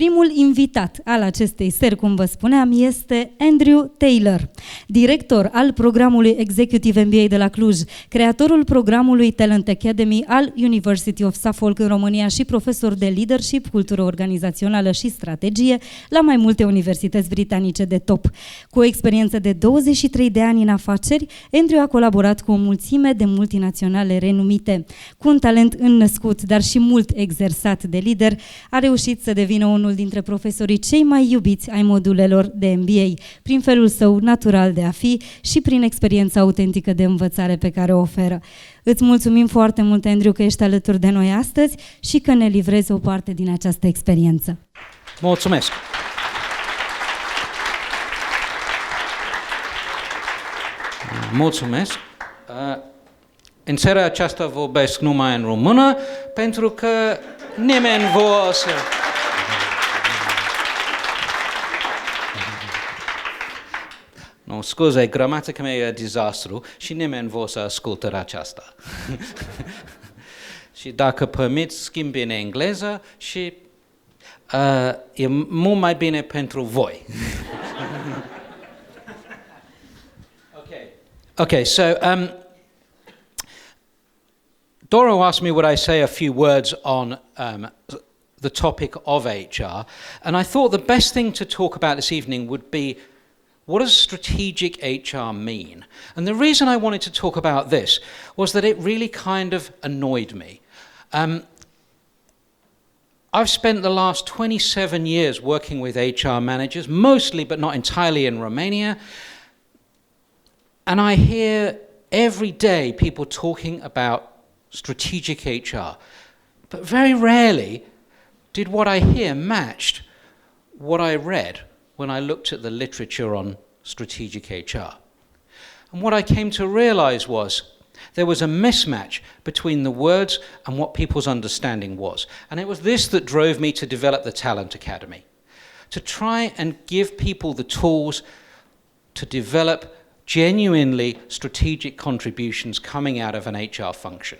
Primul invitat al acestei seri, cum vă spuneam, este Andrew Taylor, director al programului Executive MBA de la Cluj, creatorul programului Talent Academy al University of Suffolk în România și profesor de leadership, cultură organizațională și strategie la mai multe universități britanice de top. Cu o experiență de 23 de ani în afaceri, Andrew a colaborat cu o mulțime de multinaționale renumite. Cu un talent înăscut, dar și mult exersat de lider, a reușit să devină unul dintre profesorii cei mai iubiți ai modulelor de MBA, prin felul său natural de a fi și prin experiența autentică de învățare pe care o oferă. Îți mulțumim foarte mult, Andrew, că ești alături de noi astăzi și că ne livrezi o parte din această experiență. Mulțumesc! Mulțumesc! În seara aceasta vorbesc numai în română, pentru că nimeni vor să... Nu, scuze, gramatica mea e dezastru și nimeni vor să asculte aceasta. Și dacă permiți, schimbi în engleză și e mult mai bine pentru voi. Okay, so Doro asked me would I say a few words on the topic of HR, and I thought the best thing to talk about this evening would be what does strategic HR mean? And the reason I wanted to talk about this was that it really kind of annoyed me. I've spent the last 27 years working with HR managers, mostly but not entirely in Romania, and I hear every day people talking about strategic HR, but very rarely did what I hear matched what I read when I looked at the literature on strategic HR. And what I came to realize was there was a mismatch between the words and what people's understanding was. And it was this that drove me to develop the Talent Academy, to try and give people the tools to develop genuinely strategic contributions coming out of an HR function.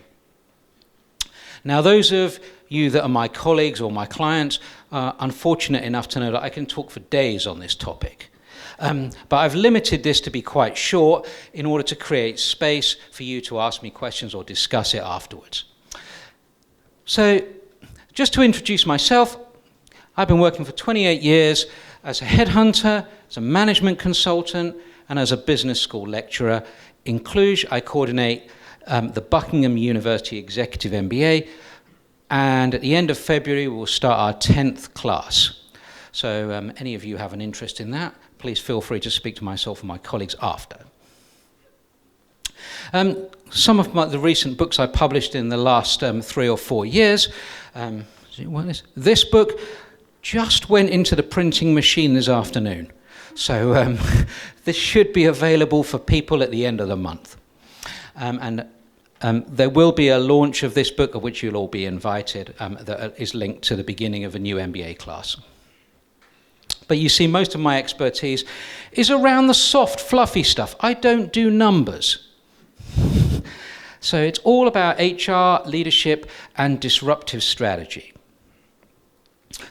Now, those of you that are my colleagues or my clients are unfortunate enough to know that I can talk for days on this topic. But I've limited this to be quite short in order to create space for you to ask me questions or discuss it afterwards. So, just to introduce myself, I've been working for 28 years as a headhunter, as a management consultant, and as a business school lecturer. In Cluj, I coordinate the Buckingham University Executive MBA, and at the end of February we will start our 10th class. So any of you have an interest in that, please feel free to speak to myself and my colleagues after. Some of the recent books I published in the last 3 or 4 years, this book just went into the printing machine this afternoon. So this should be available for people at the end of the month. There will be a launch of this book, of which you'll all be invited, that is linked to the beginning of a new MBA class. But you see, most of my expertise is around the soft, fluffy stuff. I don't do numbers. So it's all about HR, leadership, and disruptive strategy.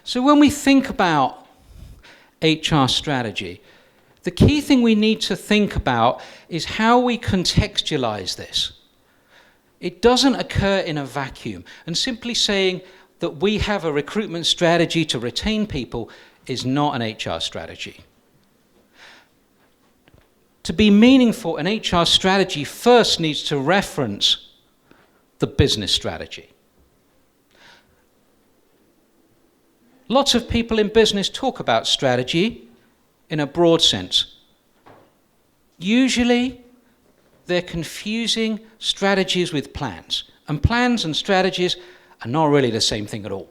So when we think about HR strategy, the key thing we need to think about is how we contextualize this. It doesn't occur in a vacuum, and simply saying that we have a recruitment strategy to retain people is not an HR strategy. To be meaningful, an HR strategy first needs to reference the business strategy. Lots of people in business talk about strategy in a broad sense. Usually, they're confusing strategies with plans, and plans and strategies are not really the same thing at all.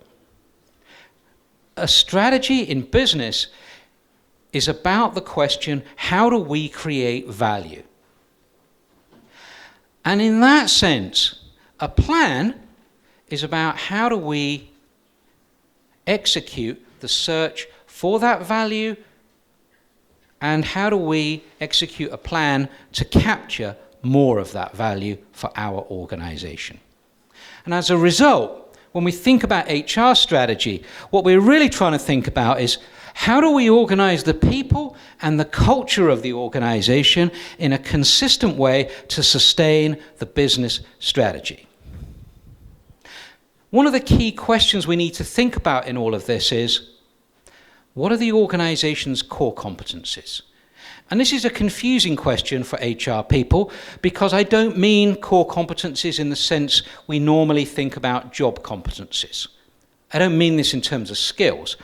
A strategy in business is about the question, how do we create value? And in that sense, a plan is about how do we execute the search for that value, and how do we execute a plan to capture more of that value for our organization. And as a result, when we think about HR strategy, what we're really trying to think about is how do we organize the people and the culture of the organization in a consistent way to sustain the business strategy? One of the key questions we need to think about in all of this is, what are the organization's core competencies? And this is a confusing question for HR people because I don't mean core competencies in the sense we normally think about job competencies. I don't mean this in terms of skills.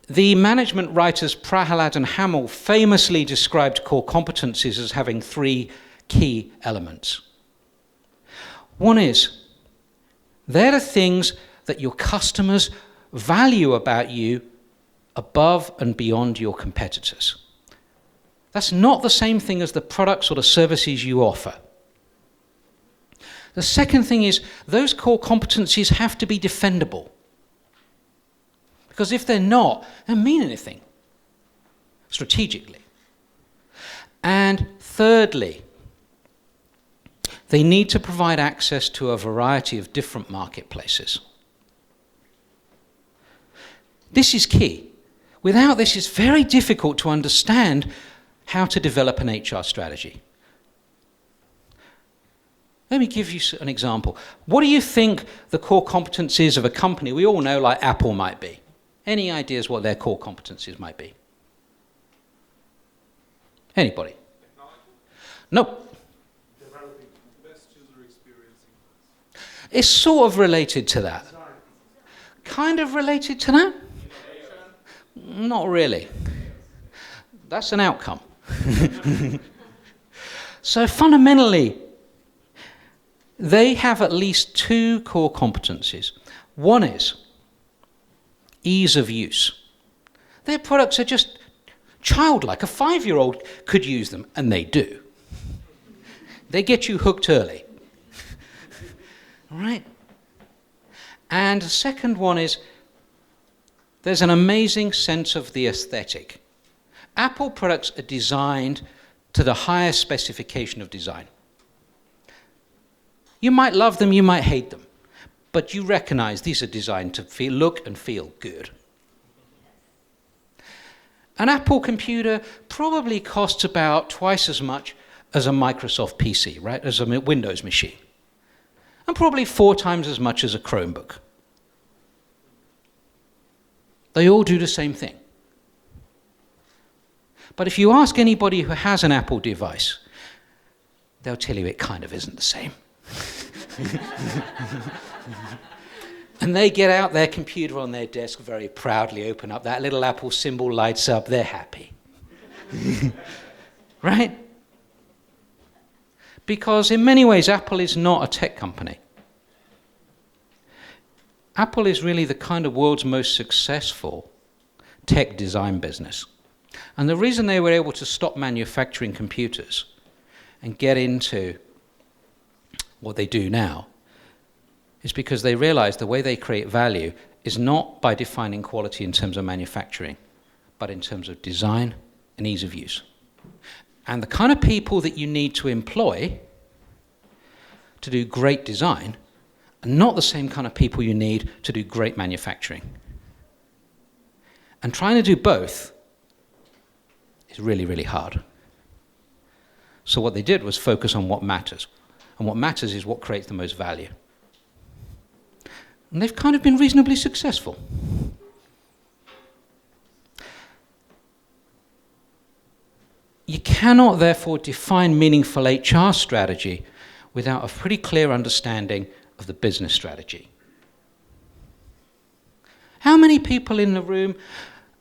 The management writers Prahalad and Hamill famously described core competencies as having three key elements. One is, they're the things that your customers value about you above and beyond your competitors. That's not the same thing as the products or the services you offer. The second thing is, those core competencies have to be defendable. Because if they're not, they don't mean anything strategically. And thirdly, they need to provide access to a variety of different marketplaces. This is key. Without this, it's very difficult to understand how to develop an HR strategy. Let me give you an example. What do you think the core competencies of a company we all know like Apple might be? Any ideas what their core competencies might be? Anybody? Technology? Nope. Developing best user experience. It's sort of related to that. Design. Kind of related to that? Innovation. Not really. That's an outcome. So fundamentally, they have at least two core competencies. One is ease of use. Their products are just childlike. A 5-year-old could use them, and they do. They get you hooked early. All right? And the second one is there's an amazing sense of the aesthetic. Apple products are designed to the highest specification of design. You might love them, you might hate them, but you recognize these are designed to look and feel good. An Apple computer probably costs about twice as much as a Microsoft PC, right, as a Windows machine, and probably 4 times as much as a Chromebook. They all do the same thing. But if you ask anybody who has an Apple device, they'll tell you it kind of isn't the same. And they get out their computer on their desk, very proudly open up, that little Apple symbol lights up, they're happy. Right? Because in many ways, Apple is not a tech company. Apple is really the kind of world's most successful tech design business. And the reason they were able to stop manufacturing computers and get into what they do now is because they realized the way they create value is not by defining quality in terms of manufacturing, but in terms of design and ease of use. And the kind of people that you need to employ to do great design are not the same kind of people you need to do great manufacturing. And trying to do both is really, really hard. So what they did was focus on what matters. And what matters is what creates the most value. And they've kind of been reasonably successful. You cannot, therefore, define meaningful HR strategy without a pretty clear understanding of the business strategy. How many people in the room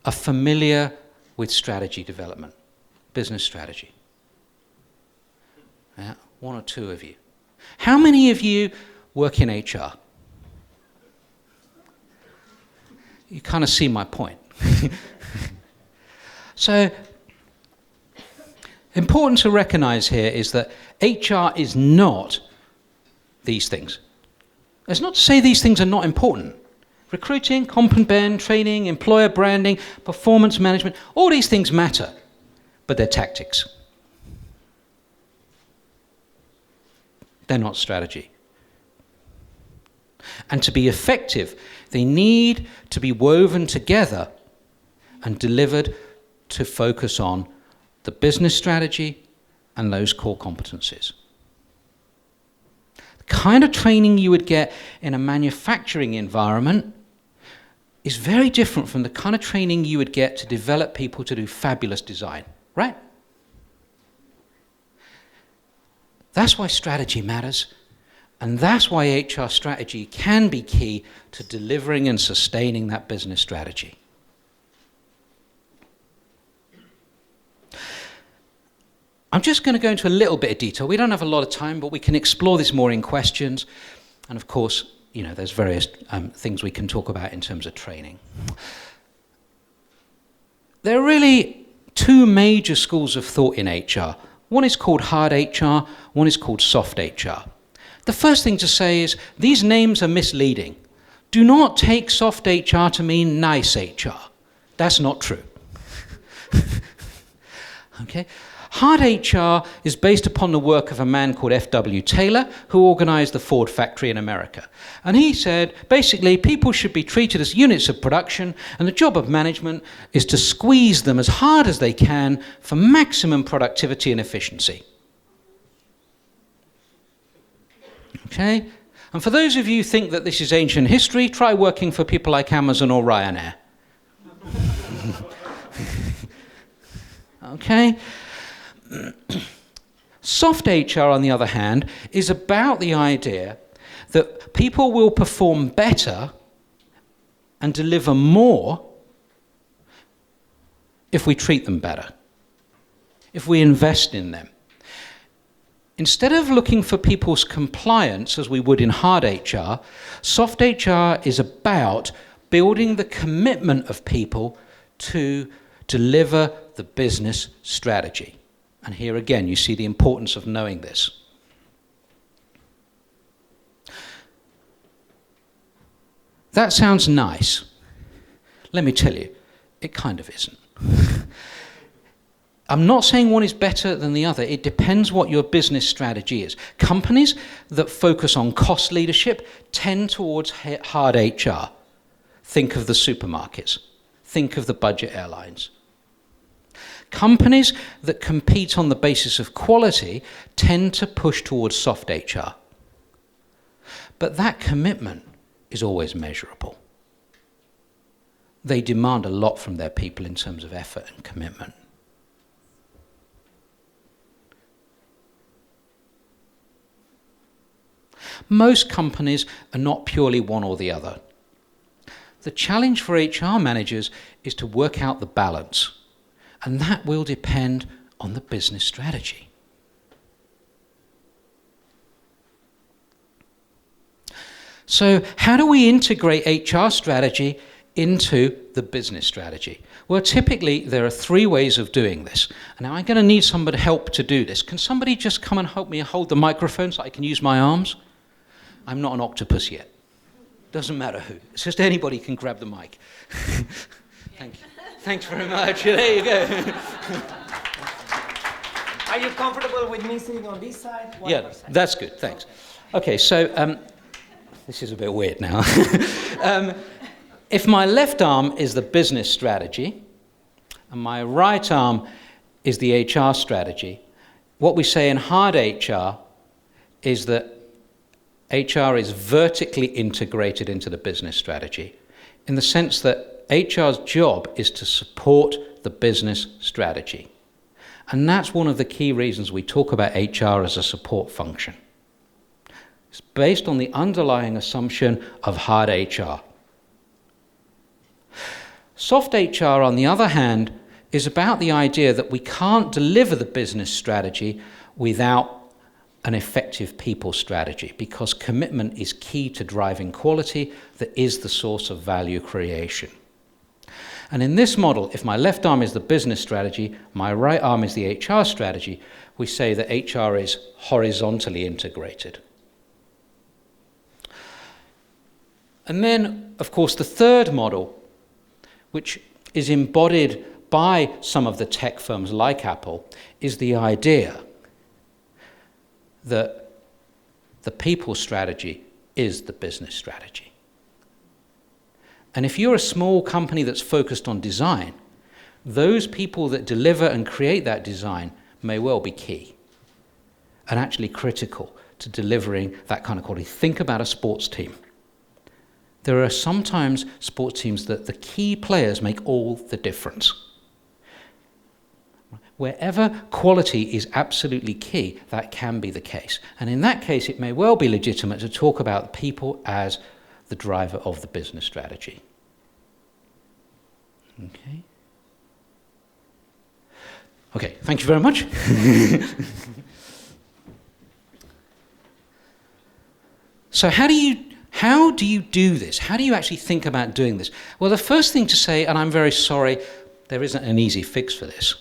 are familiar with strategy development, business strategy? Yeah, 1 or 2 of you. How many of you work in HR? You kind of see my point. So, important to recognize here is that HR is not these things. It's not to say these things are not important. Recruiting, comp and ben, training, employer branding, performance management, all these things matter, but they're tactics. They're not strategy. And to be effective, they need to be woven together and delivered to focus on the business strategy and those core competencies. The kind of training you would get in a manufacturing environment is very different from the kind of training you would get to develop people to do fabulous design, right? That's why strategy matters, and that's why HR strategy can be key to delivering and sustaining that business strategy. I'm just going to go into a little bit of detail. We don't have a lot of time, but we can explore this more in questions. And of course, there's various things we can talk about in terms of training. There are really two major schools of thought in HR. One is called hard HR, one is called soft HR. The first thing to say is these names are misleading. Do not take soft HR to mean nice HR. That's not true. Okay? Hard HR is based upon the work of a man called F.W. Taylor, who organized the Ford factory in America. And he said, basically, people should be treated as units of production, and the job of management is to squeeze them as hard as they can for maximum productivity and efficiency. Okay? And for those of you who think that this is ancient history, try working for people like Amazon or Ryanair. Okay? Soft HR, on the other hand, is about the idea that people will perform better and deliver more if we treat them better, if we invest in them. Instead of looking for people's compliance as we would in hard HR, soft HR is about building the commitment of people to deliver the business strategy. And here again, you see the importance of knowing this. That sounds nice. Let me tell you, it kind of isn't. I'm not saying one is better than the other. It depends what your business strategy is. Companies that focus on cost leadership tend towards hard HR. Think of the supermarkets. Think of the budget airlines. Companies that compete on the basis of quality tend to push towards soft HR. But that commitment is always measurable. They demand a lot from their people in terms of effort and commitment. Most companies are not purely one or the other. The challenge for HR managers is to work out the balance. And that will depend on the business strategy. So how do we integrate HR strategy into the business strategy? Well, typically there are three ways of doing this. And now I'm going to need somebody help to do this. Can somebody just come and help me hold the microphone so I can use my arms? I'm not an octopus yet. Doesn't matter who. It's just anybody can grab the mic. Thank you. Thanks very much. There you go. Are you comfortable with me sitting on this side? Yeah, that's good. Thanks. Okay, so this is a bit weird now. If my left arm is the business strategy and my right arm is the HR strategy, what we say in hard HR is that HR is vertically integrated into the business strategy in the sense that HR's job is to support the business strategy. And that's one of the key reasons we talk about HR as a support function. It's based on the underlying assumption of hard HR. Soft HR, on the other hand, is about the idea that we can't deliver the business strategy without an effective people strategy, because commitment is key to driving quality that is the source of value creation. And in this model, if my left arm is the business strategy, my right arm is the HR strategy, we say that HR is horizontally integrated. And then, of course, the third model, which is embodied by some of the tech firms like Apple, is the idea that the people strategy is the business strategy. And if you're a small company that's focused on design, those people that deliver and create that design may well be key and actually critical to delivering that kind of quality. Think about a sports team. There are sometimes sports teams that the key players make all the difference. Wherever quality is absolutely key, that can be the case. And in that case, it may well be legitimate to talk about people as the driver of the business strategy. Okay. Okay, thank you very much. So how do you do this? How do you actually think about doing this? Well, the first thing to say, and I'm very sorry, there isn't an easy fix for this.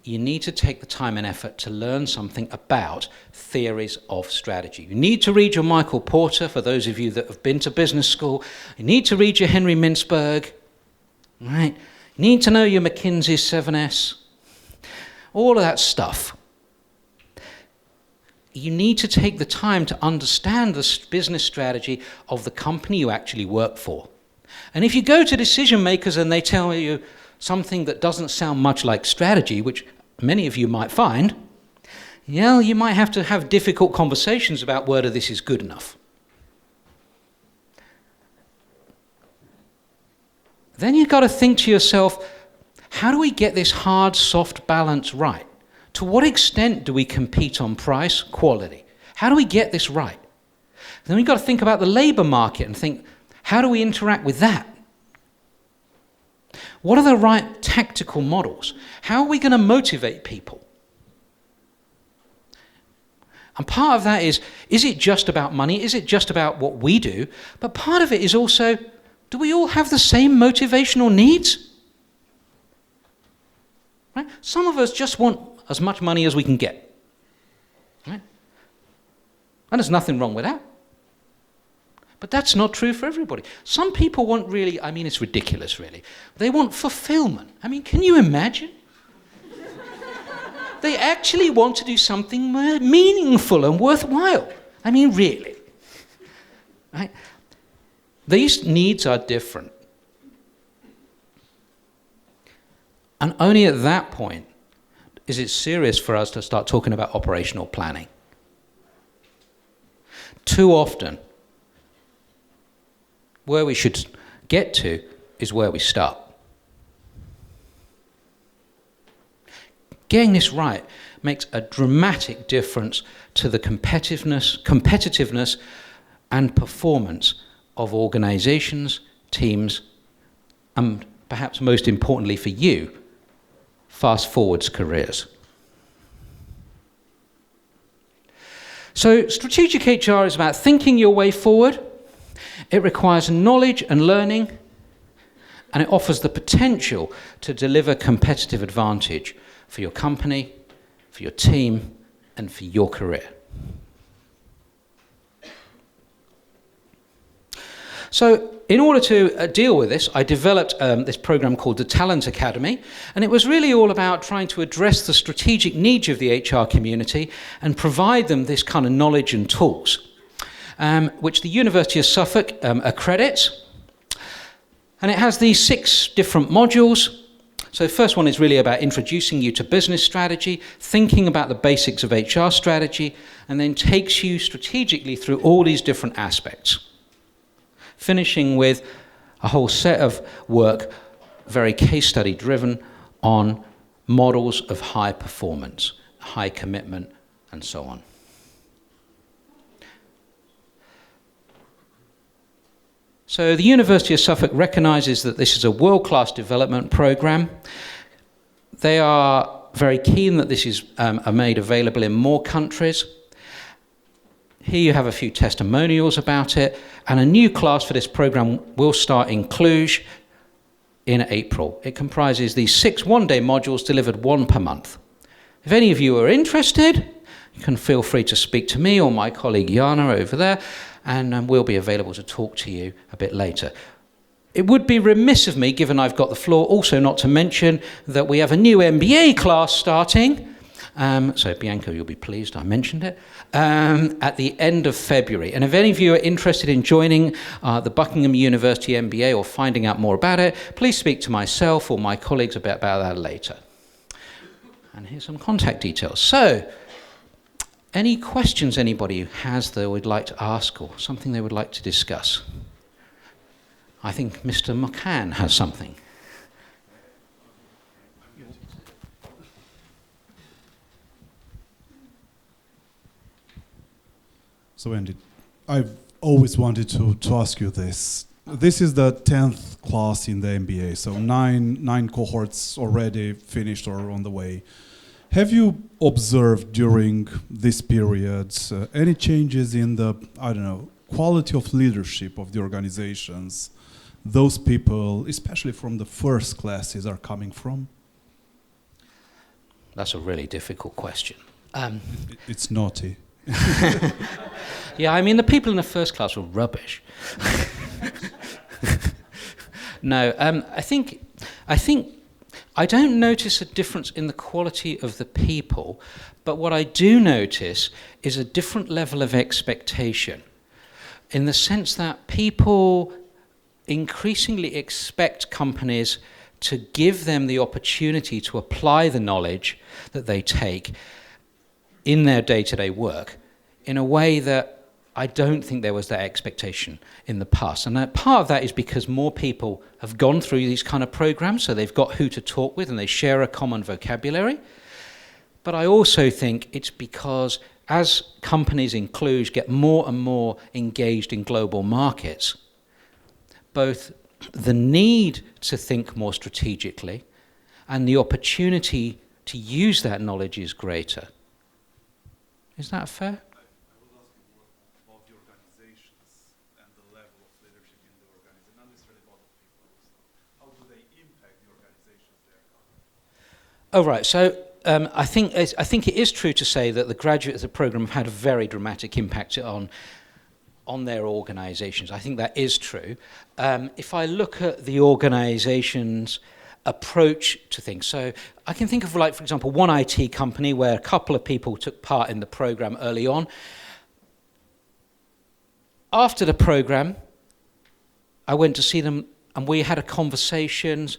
You need to take the time and effort to learn something about theories of strategy. You need to read your Michael Porter, for those of you that have been to business school. You need to read your Henry Mintzberg. Right? You need to know your McKinsey's 7S. All of that stuff. You need to take the time to understand the business strategy of the company you actually work for. And if you go to decision makers and they tell you something that doesn't sound much like strategy, which many of you might find, yeah, you might have to have difficult conversations about whether this is good enough. Then you've got to think to yourself, how do we get this hard, soft balance right? To what extent do we compete on price, quality? How do we get this right? Then we've got to think about the labour market and think, how do we interact with that? What are the right tactical models? How are we going to motivate people? And part of that is it just about money? Is it just about what we do? But part of it is also, do we all have the same motivational needs? Right? Some of us just want as much money as we can get. Right? And there's nothing wrong with that. But that's not true for everybody. Some people want really, I mean, it's ridiculous, really. They want fulfillment. I mean, can you imagine? They actually want to do something meaningful and worthwhile. I mean, really. Right? These needs are different. And only at that point is it serious for us to start talking about operational planning. Too often, where we should get to is where we start. Getting this right makes a dramatic difference to the competitiveness and performance of organizations, teams, and perhaps most importantly for you, fast forwards careers. So strategic HR is about thinking your way forward. It requires knowledge and learning, and it offers the potential to deliver competitive advantage for your company, for your team, and for your career. So in order to deal with this, I developed this program called the Talent Academy, and it was really all about trying to address the strategic needs of the HR community and provide them this kind of knowledge and tools, which the University of Suffolk accredits. And it has these 6 different modules. So the first one is really about introducing you to business strategy, thinking about the basics of HR strategy, and then takes you strategically through all these different aspects. Finishing with a whole set of work, very case study driven, on models of high performance, high commitment, and so on. So the University of Suffolk recognises that this is a world-class development programme. They are very keen that this is made available in more countries. Here you have a few testimonials about it, and a new class for this programme will start in Cluj in April. It comprises these 6 one-day modules delivered 1 per month. If any of you are interested, you can feel free to speak to me or my colleague Jana over there, and we'll be available to talk to you a bit later. It would be remiss of me, given I've got the floor, also not to mention that we have a new MBA class starting, So Bianca, you'll be pleased I mentioned it, at the end of February. And if any of you are interested in joining the Buckingham University MBA or finding out more about it, please speak to myself or my colleagues about that later. And here's some contact details. So, any questions anybody has that would like to ask or something they would like to discuss? I think Mr. McCann has something. So Andy, I've always wanted to ask you this. This is the 10th class in the MBA, so nine cohorts already finished or on the way. Have you observed during this period any changes in the, I don't know, quality of leadership of the organizations those people, especially from the first classes, are coming from? That's a really difficult question. It's naughty. Yeah, I mean, the people in the first class were rubbish. No, I think I don't notice a difference in the quality of the people, but what I do notice is a different level of expectation, in the sense that people increasingly expect companies to give them the opportunity to apply the knowledge that they take in their day-to-day work in a way that I don't think there was that expectation in the past. And part of that is because more people have gone through these kind of programs, so they've got who to talk with and they share a common vocabulary. But I also think it's because as companies in Cluj get more and more engaged in global markets, both the need to think more strategically and the opportunity to use that knowledge is greater. Is that fair? Oh, right. So I think it is true to say that the graduates of the program have had a very dramatic impact on their organizations. I think that is true. If I look at the organization's approach to things, so I can think of, like, for example, one IT company where a couple of people took part in the program early on. After the program, I went to see them and we had a conversations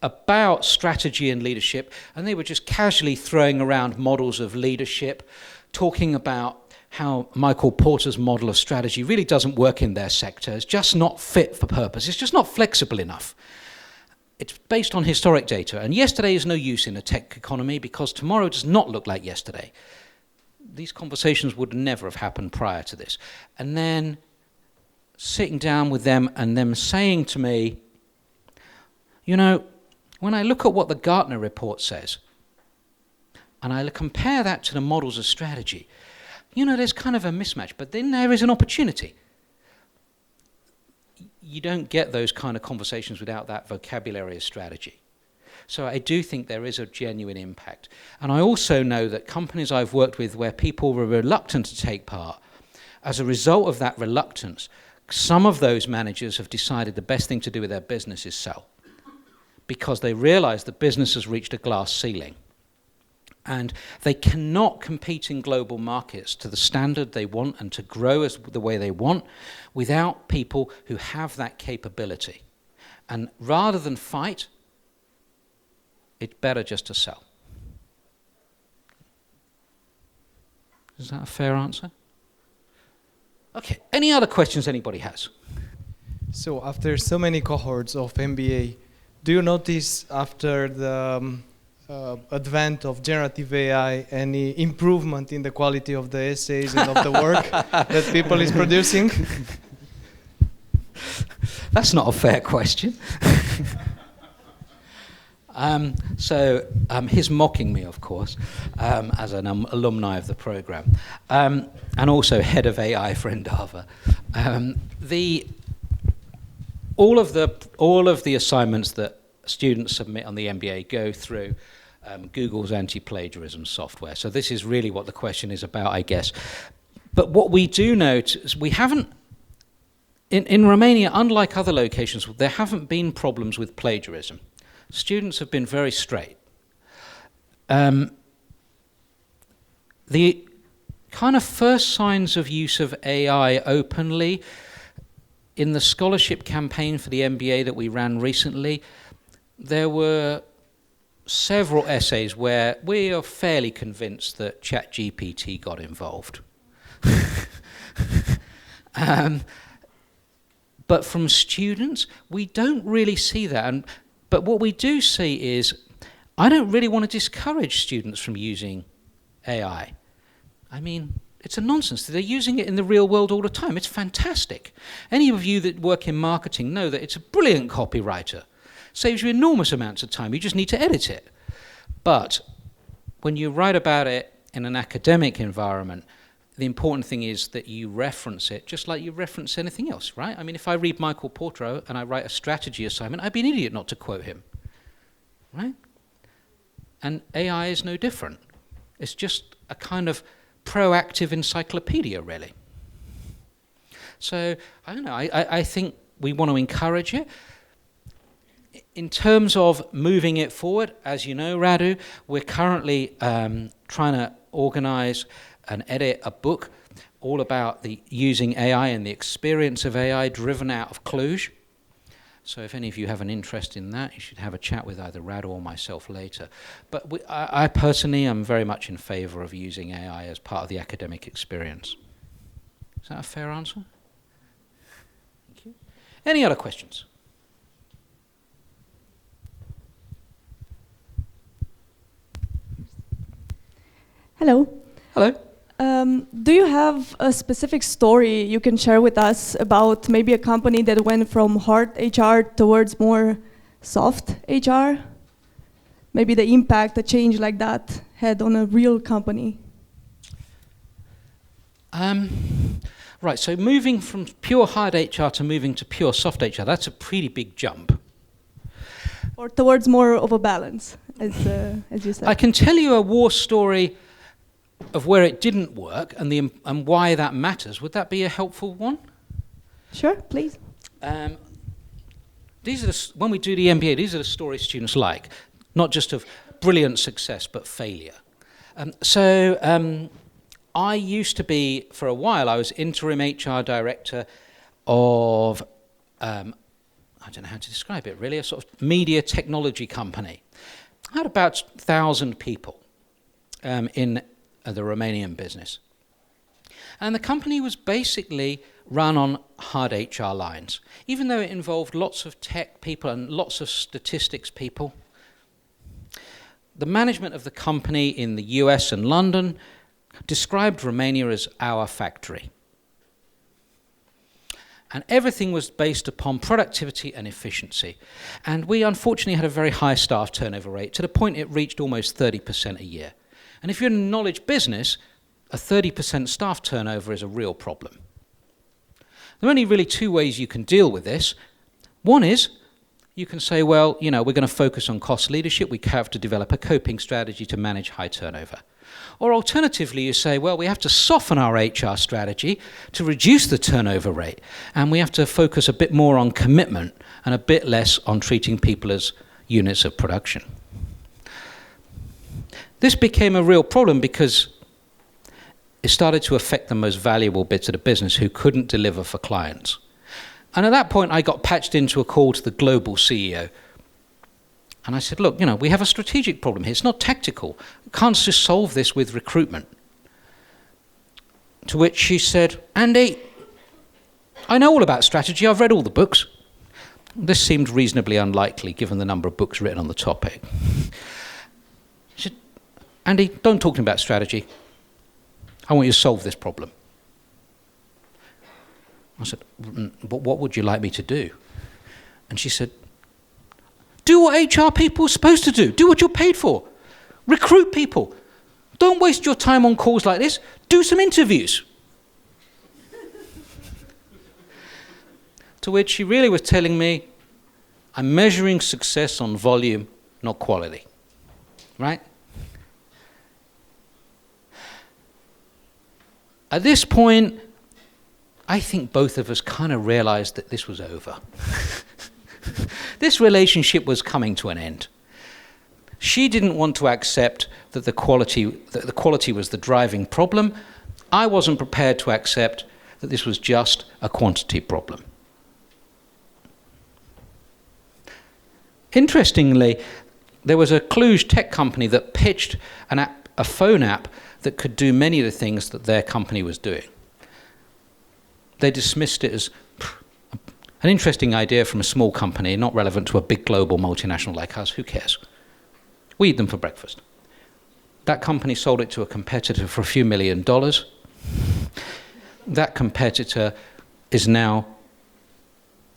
about strategy and leadership, and they were just casually throwing around models of leadership, talking about how Michael Porter's model of strategy really doesn't work in their sector. It's just not fit for purpose. It's just not flexible enough. It's based on historic data, and yesterday is no use in a tech economy because tomorrow does not look like yesterday. These conversations would never have happened prior to this. And then sitting down with them and them saying to me, you know, when I look at what the Gartner report says, and I compare that to the models of strategy, you know, there's kind of a mismatch, but then there is an opportunity. You don't get those kind of conversations without that vocabulary of strategy. So I do think there is a genuine impact. And I also know that companies I've worked with where people were reluctant to take part, as a result of that reluctance, some of those managers have decided the best thing to do with their business is sell, because they realize the business has reached a glass ceiling. And they cannot compete in global markets to the standard they want and to grow as the way they want without people who have that capability. And rather than fight, it's better just to sell. Is that a fair answer? Okay, any other questions anybody has? So after so many cohorts of MBA, do you notice after the advent of generative AI any improvement in the quality of the essays and of the work that people is producing? That's not a fair question. He's mocking me, of course, as an alumni of the program, and also head of AI for Endava. All of the assignments that students submit on the MBA go through Google's anti-plagiarism software. So this is really what the question is about, I guess. But what we do note is we haven't, in Romania, unlike other locations, there haven't been problems with plagiarism. Students have been very straight. the kind of first signs of use of AI openly in the scholarship campaign for the MBA that we ran recently, there were several essays where we are fairly convinced that ChatGPT got involved. But from students, we don't really see that. But what we do see is, I don't really want to discourage students from using AI. I mean, it's a nonsense. They're using it in the real world all the time. It's fantastic. Any of you that work in marketing know that it's a brilliant copywriter. Saves you enormous amounts of time. You just need to edit it. But when you write about it in an academic environment, the important thing is that you reference it just like you reference anything else, right? I mean, if I read Michael Porter and I write a strategy assignment, I'd be an idiot not to quote him, right? And AI is no different. It's just a kind of proactive encyclopedia, really. So, I don't know, I think we want to encourage it. In terms of moving it forward, as you know, Radu, we're currently trying to organize and edit a book all about the using AI and the experience of AI driven out of Cluj. So if any of you have an interest in that, you should have a chat with either Radu or myself later. But I personally am very much in favor of using AI as part of the academic experience. Is that a fair answer? Thank you. Any other questions? Hello. Hello. Do you have a specific story you can share with us about maybe a company that went from hard HR towards more soft HR? Maybe the impact a change like that had on a real company? Right, so moving from pure hard HR to moving to pure soft HR, that's a pretty big jump. Or towards more of a balance, as you said. I can tell you a war story of where it didn't work and why that matters. Would that be a helpful one? Sure, please. These are when we do the MBA, these are the stories students like, not just of brilliant success, but failure. I used to be, for a while, I was interim HR director of, I don't know how to describe it really, a sort of media technology company. I had about 1,000 people in the Romanian business. And the company was basically run on hard HR lines, even though it involved lots of tech people and lots of statistics people. The management of the company in the US and London described Romania as our factory. And everything was based upon productivity and efficiency. And we unfortunately had a very high staff turnover rate, to the point it reached almost 30% a year. And if you're in a knowledge business, a 30% staff turnover is a real problem. There are only really two ways you can deal with this. One is, you can say, well, you know, we're going to focus on cost leadership. We have to develop a coping strategy to manage high turnover. Or alternatively, you say, well, we have to soften our HR strategy to reduce the turnover rate. And we have to focus a bit more on commitment and a bit less on treating people as units of production. This became a real problem because it started to affect the most valuable bits of the business who couldn't deliver for clients. And at that point, I got patched into a call to the global CEO. And I said, look, you know, we have a strategic problem here. It's not tactical. We can't just solve this with recruitment. To which she said, Andy, I know all about strategy. I've read all the books. This seemed reasonably unlikely given the number of books written on the topic. She said, Andy, don't talk to me about strategy. I want you to solve this problem. I said, but what would you like me to do? And she said, do what HR people are supposed to do. Do what you're paid for. Recruit people. Don't waste your time on calls like this. Do some interviews. To which she really was telling me, I'm measuring success on volume, not quality. Right? At this point, I think both of us kind of realized that this was over. This relationship was coming to an end. She didn't want to accept that the quality was the driving problem. I wasn't prepared to accept that this was just a quantity problem. Interestingly, there was a Cluj tech company that pitched a phone app that could do many of the things that their company was doing. They dismissed it as an interesting idea from a small company, not relevant to a big global multinational like us. Who cares? We eat them for breakfast. That company sold it to a competitor for a few $1 million. That competitor is now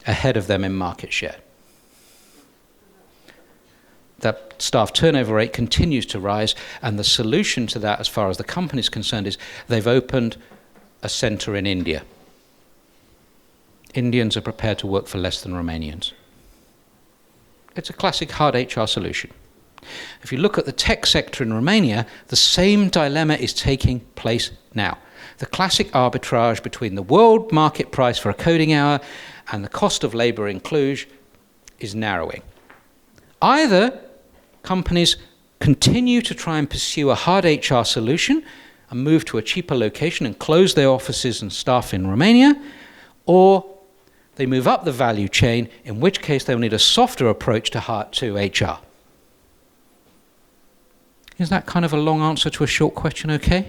ahead of them in market share. That staff turnover rate continues to rise, and the solution to that, as far as the company is concerned, is they've opened a center in India. Indians are prepared to work for less than Romanians. It's a classic hard HR solution. If you look at the tech sector in Romania, the same dilemma is taking place now. The classic arbitrage between the world market price for a coding hour and the cost of labor in Cluj is narrowing. Either companies continue to try and pursue a hard HR solution and move to a cheaper location and close their offices and staff in Romania, or they move up the value chain, in which case they'll need a softer approach to HR. Is that kind of a long answer to a short question okay?